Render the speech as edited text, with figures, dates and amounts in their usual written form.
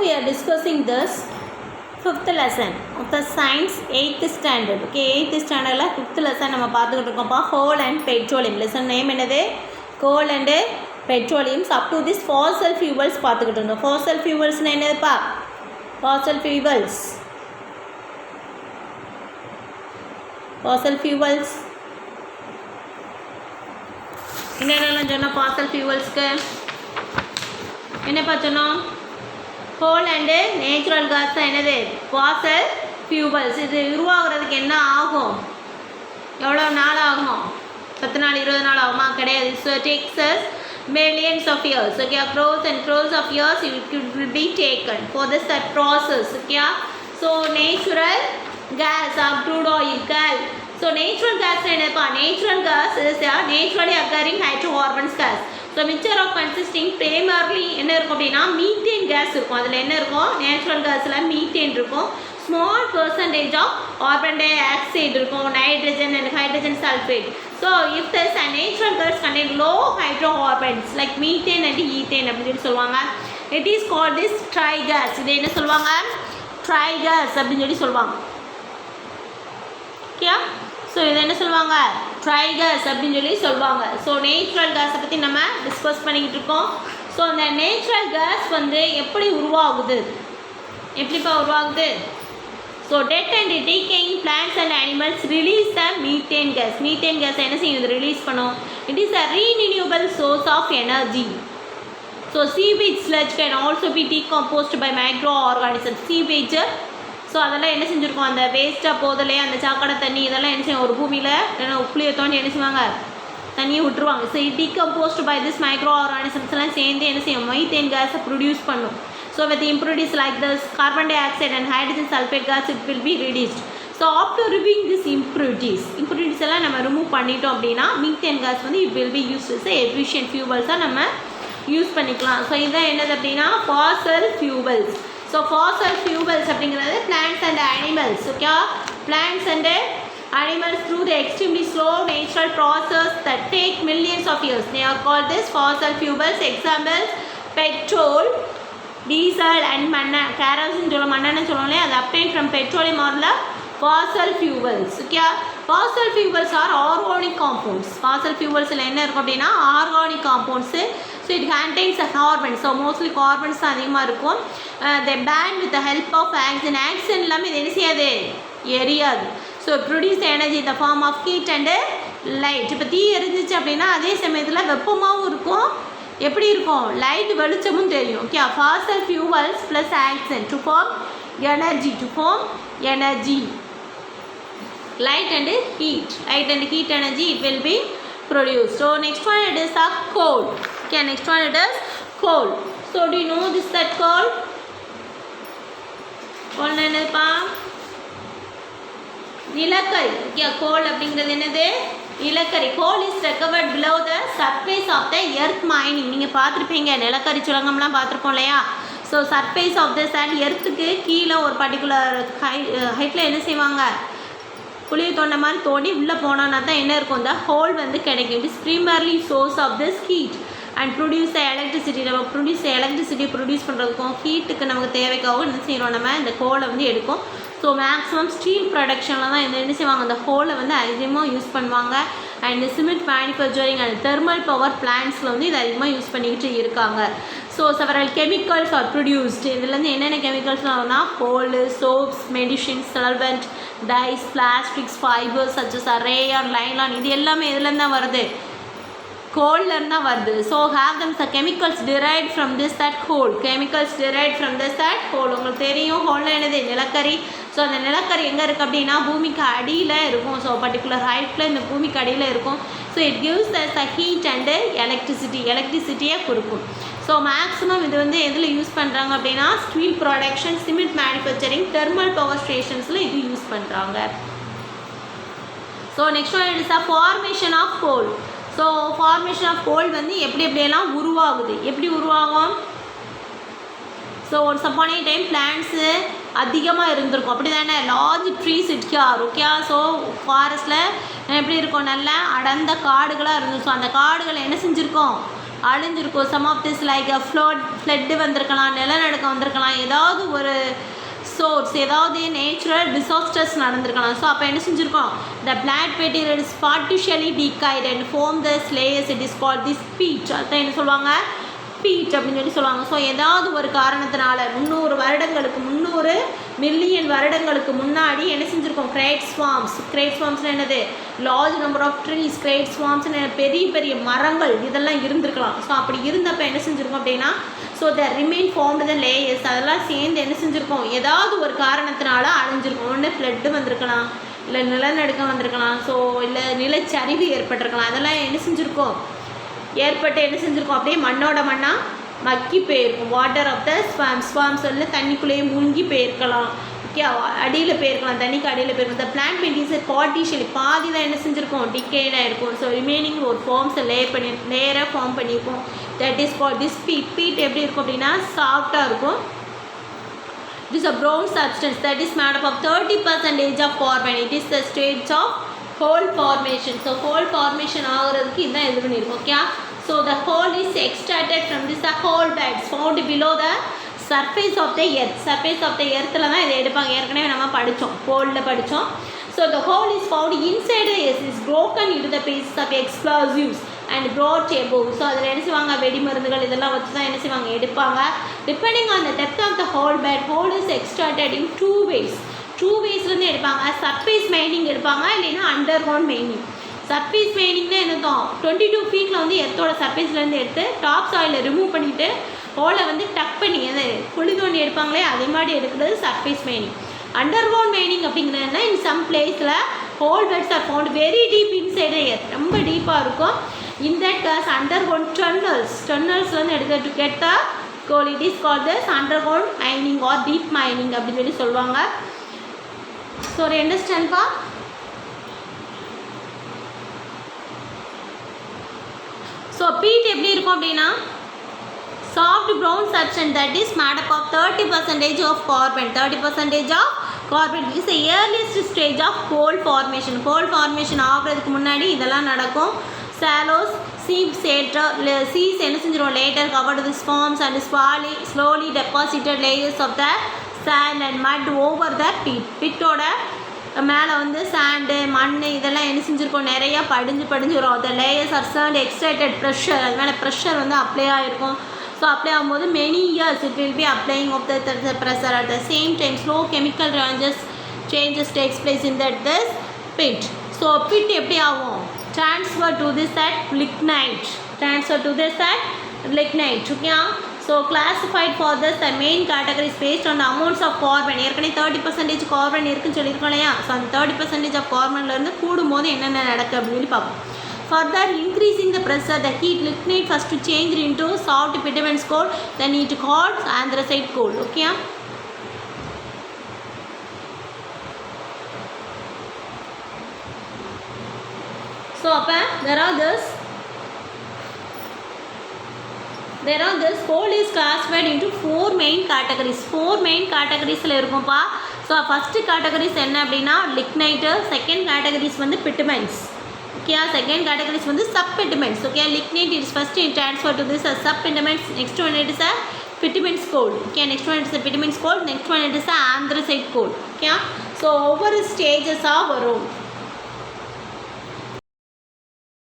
we are discussing this fifth lesson of the science 8th standard. Okay, 8th standard la fifth lesson நம்ம பார்த்துக்கிட்டு இருக்கோம்ப்பா. coal and petroleum. lesson name என்னது? coal and petroleum. up to this fossil fuels பார்த்துக்கிட்டு இருந்தோம். fossil fuels என்னதுப்பா? fossil fuels. fossil fuels என்னென்னலாம் சொன்னோம்? fossil fuelsக்கு என்னப்பா சொன்னோம்? கோல் அண்டு நேச்சுரல் கேஸ் தான் என்னது? ஃபாசல் ஃபியூவல்ஸ். இது உருவாகிறதுக்கு என்ன ஆகும்? எவ்வளோ நாள் ஆகும்? 10 நாள் 20 நாள் ஆகுமா? கிடையாது. So tax as millions of years. Okay, crores and crores of years it will be taken for this that process. Okay, so natural gas or crude oil gas. So natural gas என்னப்பா? natural gas is a naturally occurring hydrocarbons gas. So mixture of consisting primarily என்ன இருக்கும் அப்படின்னா methane case இருக்கும். அதில் என்ன இருக்கும்? Natural கேஸில் methane இருக்கும். Small percentage of carbon tie ஆக்சைடு இருக்கும், nitrogen and hydrogen sulphate. So if this a natural gas contain low hydrocarbons like methane and ethane அப்படின்னு சொல்லுவாங்க. It is called this dry gas. இதை என்ன சொல்லுவாங்க? ட்ரை கேஸ் அப்படின்னு சொல்லி சொல்லுவாங்க. ஓகே, ஸோ இதை என்ன சொல்லுவாங்க? ட்ரை கேஸ் அப்படின்னு சொல்லி சொல்லுவாங்க. ஸோ நேச்சுரல் கேஸை பற்றி நம்ம டிஸ்கஸ் பண்ணிக்கிட்டு இருக்கோம். ஸோ அந்த நேச்சுரல் கேஸ் வந்து எப்படி உருவாகுது? எப்படிப்பா உருவாகுது? So dead and decaying plants and animals release the methane gas. Methane gas என்ன செய்யும்? இது ரிலீஸ் பண்ணும். It is a renewable source of energy. So sewage sludge can also be decomposed by micro organism. Sewage so அதெல்லாம் என்ன செஞ்சுருக்கோம்? அந்த வேஸ்ட்டாக போதிலே அந்த சாக்கடை தண்ணி இதெல்லாம் என்ன செய்யும்? ஒரு பூமியில் இல்லைன்னா உப்புளியை தோண்டி என்ன செய்வாங்க? தண்ணியை விட்டுருவாங்க. So decomposed by this micro ஆர்கானிசம்ஸ்லாம் சேர்ந்து என்ன செய்யும்? மீத்தேன் கேஸை ப்ரொடியூஸ் பண்ணும். So with impurities like this carbon di oxide and hydrogen sulphate gas it will be released. So after removing this impurities எல்லாம் நம்ம ரிமூவ் பண்ணிட்டோம் அப்படின்னா மீத்தேன் கேஸ் வந்து it will be used as a efficient fuels-ஆக நம்ம use பண்ணிக்கலாம். So இதான் என்னது அப்படின்னா fossil fuels. So fossil fuels அப்படிங்கிறது plants and animals. Okay, plants and animals through the extremely slow natural process that take millions of years. They are called this fossil fuels. Examples: petrol, diesel and kerosene சொல்ல மண்ணெண்ணெய் சொல்லுவோம்லே, அது obtained from petroleum or the fossil fuels. Okay, fossil fuels are organic compounds. fossil fuels ல என்ன இருக்கும் அப்படின்னா organic compounds. So it contains a carbon. So mostly carbons அதிகமாக இருக்கும். They burn with the help of oxygen. oxygen இல்லாமல் இது என்ன செய்யாது? எரியாது. ஸோ ப்ரொடியூஸ் எனர்ஜி இந்த form of heat and light. இப்போ தீ எரிஞ்சிச்சு அப்படின்னா அதே சமயத்தில் வெப்பமாகவும் இருக்கும். எப்படி இருக்கும்? லைட் வெளிச்சமும் தெரியும். Okay, fossil fuels plus oxygen to form energy. Light and heat energy it will be produced. So next one it is a coal. Okay, next one it is coal. So do you know this that coal என்னதுப்பா? நிலக்கரி. Okay, கோல் அப்படிங்கிறது என்னது? நிலக்கரி. Coal is recovered below the surface of the earth mining. நீங்கள் பார்த்துருப்பீங்க, நிலக்கரி சுரங்கம்லாம் பார்த்துருப்போம் இல்லையா? So surface of the sand எர்த்துக்கு கீழே ஒரு பர்டிகுலர் ஹைட்டில் என்ன செய்வாங்க? குழியை தோண்ட மாதிரி தோண்டி உள்ளே போனோன்னா தான் என்ன இருக்கும்? இந்த ஹோல் வந்து கிடைக்கும். It is primarily source of this heat and produce electricity. நம்ம எலக்ட்ரிசிட்டி ப்ரொடியூஸ் பண்ணுறதுக்கும் ஹீட்டுக்கு நமக்கு தேவைக்காகவும் என்ன செய்கிறோம்? நம்ம இந்த கோலை வந்து எடுக்கும். ஸோ மேக்ஸிமம் ஸ்டீல் ப்ரொடக்ஷனில் தான் என்ன செய்வாங்க? அந்த ஹோலை வந்து அதிகமாக யூஸ் பண்ணுவாங்க. And cement manufacturing and thermal power பிளான்ட்ஸில் வந்து இது அதிகமாக யூஸ் பண்ணிக்கிட்டு இருக்காங்க. So several chemicals are produced. இதுலேருந்து என்னென்ன கெமிக்கல்ஸ்லாம் coal, soaps, medicines, solvent, dyes, plastics, fibres such as rayon, nylon, இது எல்லாமே இதுலேருந்து தான் வருது? கோல்லேருந்து தான் வருது. So have them the chemicals derived from this that hole. உங்களுக்கு தெரியும் ஹோலில் என்னது? நிலக்கரி. ஸோ அந்த நிலக்கரி எங்கே இருக்குது அப்படின்னா பூமிக்கு அடியில் இருக்கும். ஸோ பர்டிகுலர் ஹைட்டில் இந்த பூமிக்கு அடியில் இருக்கும். So it gives the heat and எலக்ட்ரிசிட்டியை கொடுக்கும். ஸோ மேக்ஸிமம் இது வந்து எதில் யூஸ் பண்ணுறாங்க அப்படின்னா steel production, cement manufacturing, thermal power ஸ்டேஷன்ஸில் இது யூஸ் பண்ணுறாங்க. So next one it is a formation of coal. So formation of coal வந்து எப்படியெல்லாம் உருவாகுது? எப்படி உருவாகும்? So once upon a time plants அதிகமாக இருந்திருக்கும், அப்படி தானே? லார்ஜ் ட்ரீஸ் இட்கார். ஓகே, ஸோ ஃபாரஸ்ட்டில் எப்படி இருக்கும்? நல்ல அடர்ந்த காடுகளாக இருந்துச்சு. அந்த காடுகளை என்ன செஞ்சுருக்கோம்? அழிஞ்சிருக்கும். Some of this like flood வந்திருக்கலாம், நிலநடுக்கம் வந்திருக்கலாம், ஏதாவது ஒரு சோர்ஸ், ஏதாவது நேச்சுரல் டிசாஸ்டர்ஸ் நடந்திருக்கலாம். ஸோ அப்போ என்ன செஞ்சுருக்கோம், the plant material is partially decayed and form the layers, it is called this peat. அதுதான் என்ன சொல்லுவாங்க, பீட் அப்படின்னு சொல்லி சொல்லுவாங்க. ஸோ ஏதாவது ஒரு காரணத்தினால 300 வருடங்களுக்கு 300 மில்லியன் வருடங்களுக்கு முன்னாடி என்ன செஞ்சுருக்கோம், கிரேட் ஸ்வாம்ஸ்னு என்னது, large number of trees, great ஸ்வாம்ஸ்னு பெரிய பெரிய மரங்கள் இதெல்லாம் இருந்திருக்கலாம். ஸோ அப்படி இருந்தப்போ என்ன செஞ்சுருக்கோம் அப்படின்னா, so the remain formed the layers, அதெல்லாம் சேர்ந்து என்ன செஞ்சுருக்கோம், ஏதாவது ஒரு காரணத்தினால அழிஞ்சிருக்கும். ஒன்று ஃப்ளட்டு வந்திருக்கலாம், இல்லை நிலநடுக்கம் வந்திருக்கலாம், ஸோ இல்லை நிலச்சரிவு ஏற்பட்டிருக்கலாம். அதெல்லாம் என்ன செஞ்சுருக்கோம், ஏற்பட்டு என்ன செஞ்சுருக்கோம், அப்படியே மண்ணோட மண்ணாக மக்கி போயிருக்கும். வாட்டர் ஆஃப் த ஸ்வாம்ஸ் வந்து தண்ணிக்குள்ளேயே மூழ்கி போயிருக்கலாம். ஓகே, அடியில் போயிருக்கலாம், தண்ணிக்கு அடியில் போயிருக்கும். த பிளான்ட் மெட்டீரியல்ஸ் பார்ட்டிஷியலி பாதி தான் என்ன செஞ்சுருக்கோம், டிகேடாக இருக்கும். ஸோ ரிமைனிங் ஒரு ஃபார்ம்ஸை லேயராக ஃபார்ம் பண்ணியிருக்கோம். That is called this peat. எப்படி இருக்கும் அப்படின்னா சாஃப்டாக இருக்கும். It is a brown substance that is made up of 30% of carbon. It is the stage of hole formation. So hole formation ஆகிறதுக்கு இதுதான் இது பண்ணியிருக்கோம். Okay, so the hole is extracted from this hole beds found below the surface of the earth. Surface of the earthல தான் இதை எடுப்பாங்க. ஏற்கனவே நம்ம படித்தோம், ஹோலில் படித்தோம். So the hole is found inside the earth, is broken into the pieces of explosives and brought above. So அதில் என்ன செய்வாங்க, வெடிமருந்துகள் இதெல்லாம் வச்சு தான் என்ன செய்வாங்க, எடுப்பாங்க. Depending on the depth of the coal bed, coal is extracted in 2 ways. 2 waysலேருந்து எடுப்பாங்க. சர்ஃபேஸ் மைனிங் எடுப்பாங்க, இல்லைன்னா அண்டர் கிரவுண்ட் மைனிங். சர்ஃபேஸ் மைனிங்னா என்னதும் 22 ஃபீட்டில் வந்து எர்த்தோட சர்ஃபேஸ்லேருந்து எடுத்து டாப் சாயிலை ரிமூவ் பண்ணிவிட்டு ஹோலை வந்து டக் பண்ணி அதை குழி தோண்டி எடுப்பாங்களே அதே மாதிரி எடுக்கிறது surface mining. Underground mining அப்படிங்கிறதுனா இன் சம் பிளேஸில் hole beds are found very deep inside earth, ரொம்ப டீப்பாக இருக்கும். In that case underground டன்னல்ஸ்லேருந்து எடுத்து to get the coal, it is called this underground mining or deep mining அப்படின்னு சொல்லி சொல்லுவாங்க. ஸோ அண்டர்ஸ்டாண்ட்பா. ஸோ பீட் எப்படி இருக்கும் அப்படின்னா soft brown substance that is made up of 30% of carbon. 30% of carbon is the earliest stage of coal formation. Coal formation ஆகிறதுக்கு முன்னாடி இதெல்லாம் நடக்கும். Shallows seeps seas என்ன செஞ்சிரும், later covered with forms and slowly deposited layers of the sand and mud over the pit. பிட்டோட மேலே வந்து sand மண் இதெல்லாம் என்ன செஞ்சுருக்கோம், நிறையா படிஞ்சு வரும். அந்த லேயர்ஸ் ஆர் சர்ன்ட் எக்ஸ்ட்ராக்டட் ப்ரெஷர், அது மேலே ப்ரெஷர் வந்து அப்ளை ஆகிருக்கும். ஸோ அப்ளை ஆகும்போது many years it will be applying of the pressure. At the same time slow chemical changes takes place in that this peat. So peat எப்படி ஆகும், transfer to this at lignite. Okay, so classified for this the main categories based on amounts of carbon. ஏற்கனவே 30% carbon இருக்குன்னு சொல்லியிருக்கோம் இல்லையா. So அந்த 30% of கார்பன்லேருந்து கூடும்போது என்னென்ன நடக்குது அப்படின்னு சொல்லி பார்ப்போம். Further increasing the pressure, the heat lignite first to change into soft bituminous coal, then it called anthracite coal. Okay. So there are this coal is classified into 4 main categories. 4 main categories la irukumpa. So first categories enna appadina lignite, second categories vandu bitumens. Okay, second category is sub-bitumens. Okay, lignite is first transfer to this as sub-bitumens. Next one it is a bitumens coal. Okay, next one it is a bitumens coal. Next one it is a anthracite coal. Okay, so over stages are varum.